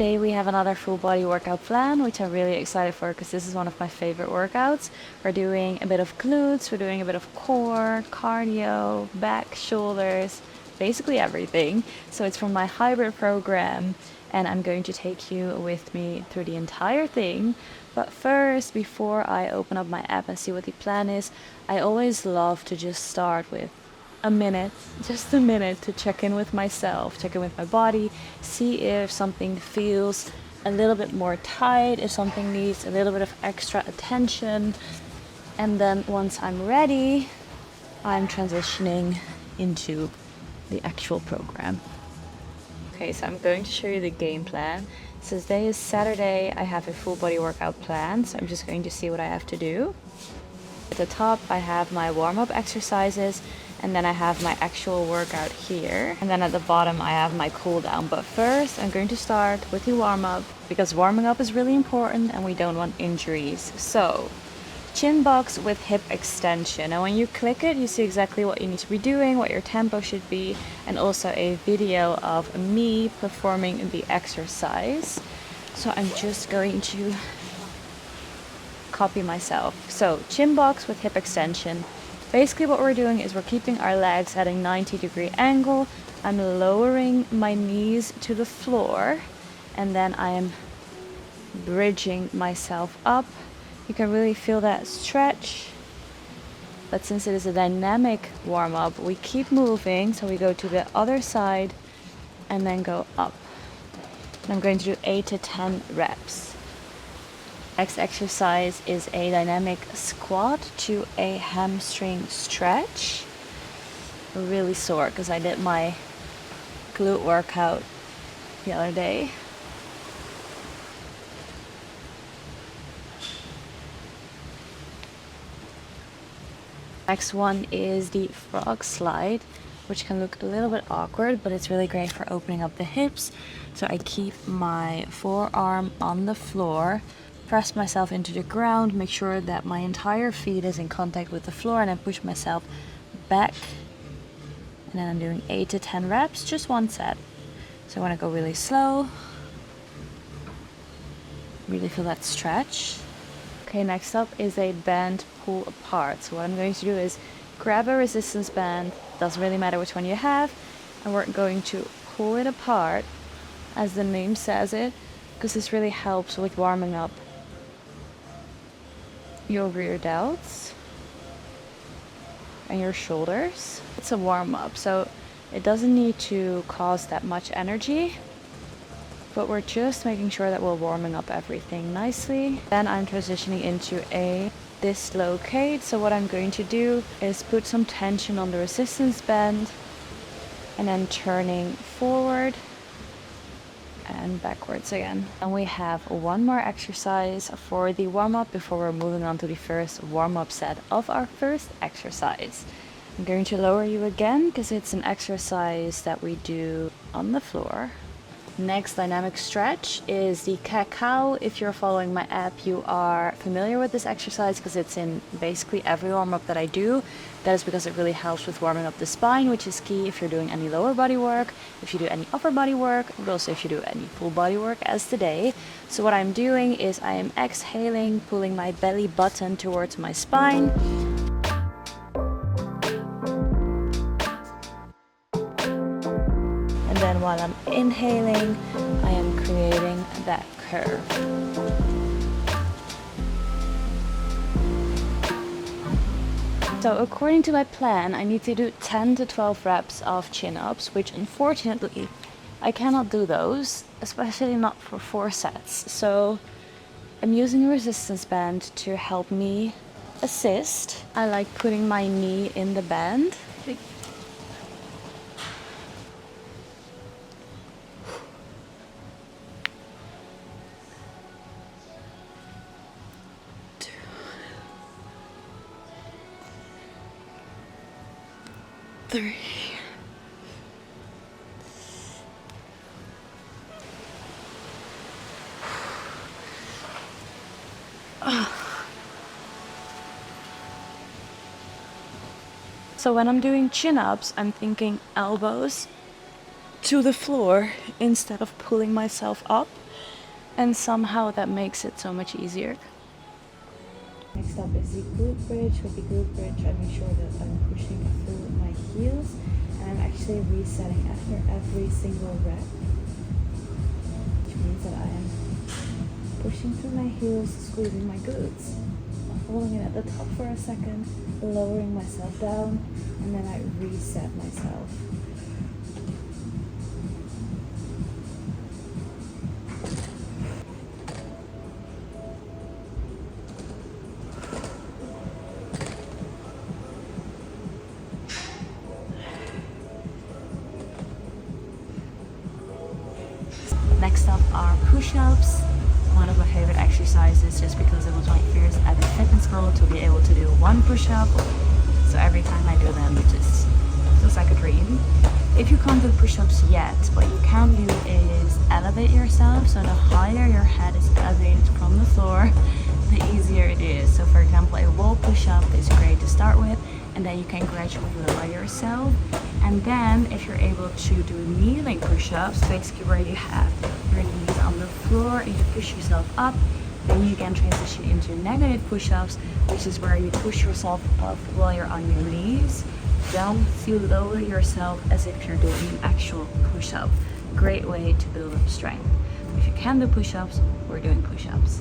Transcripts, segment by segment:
today we have another full body workout plan, which I'm really excited for because this is one of my favorite workouts. We're doing a bit of glutes, we're doing a bit of core, cardio, back, shoulders, basically everything. So it's from my hybrid program, and I'm going to take you with me through the entire thing. But first, before I open up my app and see what the plan is, I always love to just start with a minute, just a minute, to check in with myself, check in with my body, see if something feels a little bit more tight, if something needs a little bit of extra attention. And then once I'm ready, I'm transitioning into the actual program. Okay, so I'm going to show you the game plan. So today is Saturday, I have a full body workout plan, so I'm just going to see what I have to do. At the top I have my warm-up exercises, and then I have my actual workout here. And then at the bottom I have my cool down. But first I'm going to start with the warm-up, because warming up is really important and we don't want injuries. So, chin box with hip extension. And when you click it, you see exactly what you need to be doing, what your tempo should be, and also a video of me performing the exercise. So I'm just going to copy myself. So chin box with hip extension. Basically what we're doing is we're keeping our legs at a 90-degree angle. I'm lowering my knees to the floor, and then I am bridging myself up. You can really feel that stretch. But since it is a dynamic warm-up, we keep moving. So we go to the other side and then go up. And I'm going to do 8 to 10 reps. Next exercise is a dynamic squat to a hamstring stretch. Really sore because I did my glute workout the other day. Next one is the frog slide, which can look a little bit awkward, but it's really great for opening up the hips. So I keep my forearm on the floor, press myself into the ground, make sure that my entire feet is in contact with the floor, and then push myself back. And then I'm doing 8 to 10 reps, just one set. So I want to go really slow. Really feel that stretch. Okay, next up is a band pull apart. So what I'm going to do is grab a resistance band, doesn't really matter which one you have, and we're going to pull it apart, as the name says it, because this really helps with warming up your rear delts and your shoulders. It's a warm-up, so it doesn't need to cause that much energy, but we're just making sure that we're warming up everything nicely. Then I'm transitioning into a dislocate. So what I'm going to do is put some tension on the resistance band and then turning forward and backwards again. And we have one more exercise for the warm-up before we're moving on to the first warm-up set of our first exercise. I'm going to lower you again because it's an exercise that we do on the floor. Next dynamic stretch is the cat-cow. If you're following my app, you are familiar with this exercise because it's in basically every warm-up that I do. That is because it really helps with warming up the spine, which is key if you're doing any lower body work, if you do any upper body work, but also if you do any full body work as today. So what I'm doing is I am exhaling, pulling my belly button towards my spine. And then while I'm inhaling, I am creating that curve. So according to my plan, I need to do 10 to 12 reps of chin-ups, which unfortunately I cannot do those, especially not for 4 sets. So I'm using a resistance band to help me assist. I like putting my knee in the band. Three. So when I'm doing chin-ups, I'm thinking elbows to the floor instead of pulling myself up. And somehow that makes it so much easier. Next up is the glute bridge. With the glute bridge, I make sure that I'm pushing through my heels, and I'm actually resetting after every single rep, which means that I am pushing through my heels, squeezing my glutes, holding it at the top for a second, lowering myself down, and then I reset myself. Next up are push-ups. One of my favorite exercises, just because it was my first at the fitness school to be able to do one push-up. So every time I do them, it just feels like a dream. If you can't do push-ups yet, what you can do is elevate yourself. So the higher your head is elevated from the floor, the easier it is. So for example, a wall push-up is great to start with, and then you can gradually lower yourself. And then if you're able to do kneeling push-ups, basically where you have your knees on the floor and you push yourself up, then you can transition into negative push-ups, which is where you push yourself up while you're on your knees. Then you lower yourself as if you're doing an actual push-up. Great way to build up strength. If you can do push-ups, we're doing push-ups.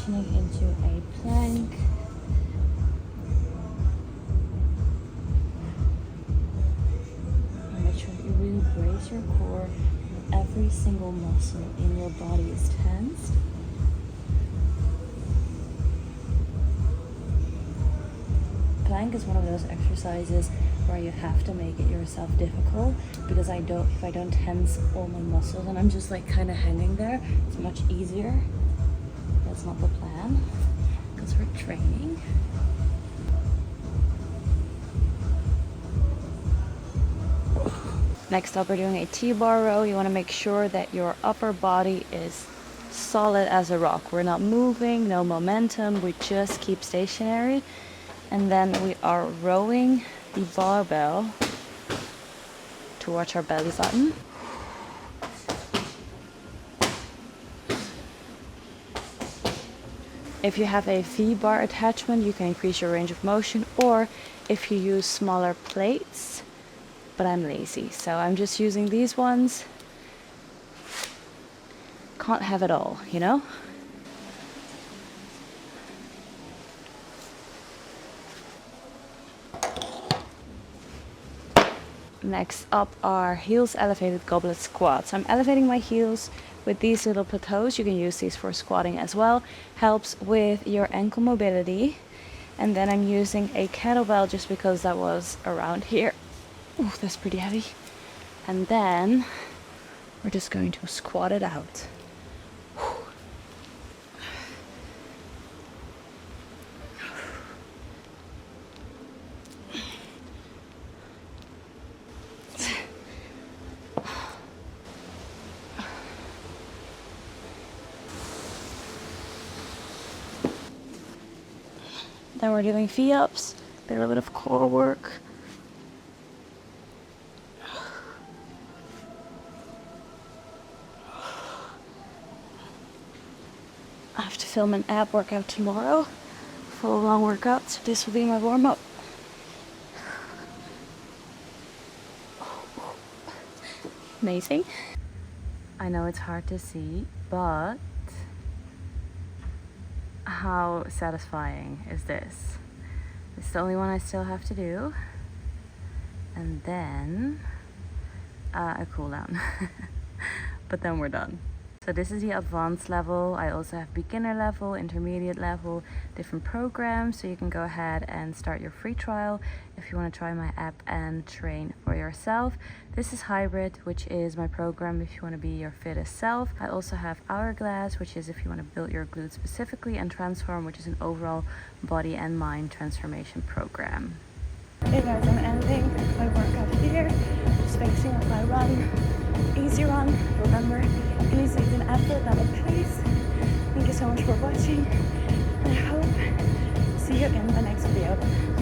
Into a plank. And make sure that you really brace your core. Every single muscle in your body is tense. Plank is one of those exercises where you have to make it yourself difficult, because if I don't tense all my muscles and I'm just like kind of hanging there, it's much easier. That's not the plan, because we're training. Next up, we're doing a T-bar row. You want to make sure that your upper body is solid as a rock. We're not moving, no momentum, we just keep stationary. And then we are rowing the barbell towards our belly button. If you have a V-bar attachment, you can increase your range of motion, or if you use smaller plates, but I'm lazy, so I'm just using these ones. Can't have it all, you know? Next up are heels elevated goblet squats. I'm elevating my heels with these little plateaus. You can use these for squatting as well. Helps with your ankle mobility. And then I'm using a kettlebell just because that was around here. Ooh, that's pretty heavy. And then we're just going to squat it out. Then we're doing V-ups, a little bit of core work. I have to film an ab workout tomorrow, full long workout, so this will be my warm-up. Amazing. I know it's hard to see, but how satisfying is this? It's the only one I still have to do. And then a cool down. But then we're done. So this is the advanced level. I also have beginner level, intermediate level, different programs. So you can go ahead and start your free trial if you want to try my app and train for yourself. This is hybrid, which is my program if you want to be your fittest self. I also have Hourglass, which is if you want to build your glutes specifically, and Transform, which is an overall body and mind transformation program. Hey guys, I'm ending my workout here. spacing of my run. Easy run. Remember, easy is an effort, not a pace. Thank you so much for watching. I hope see you again in my next video.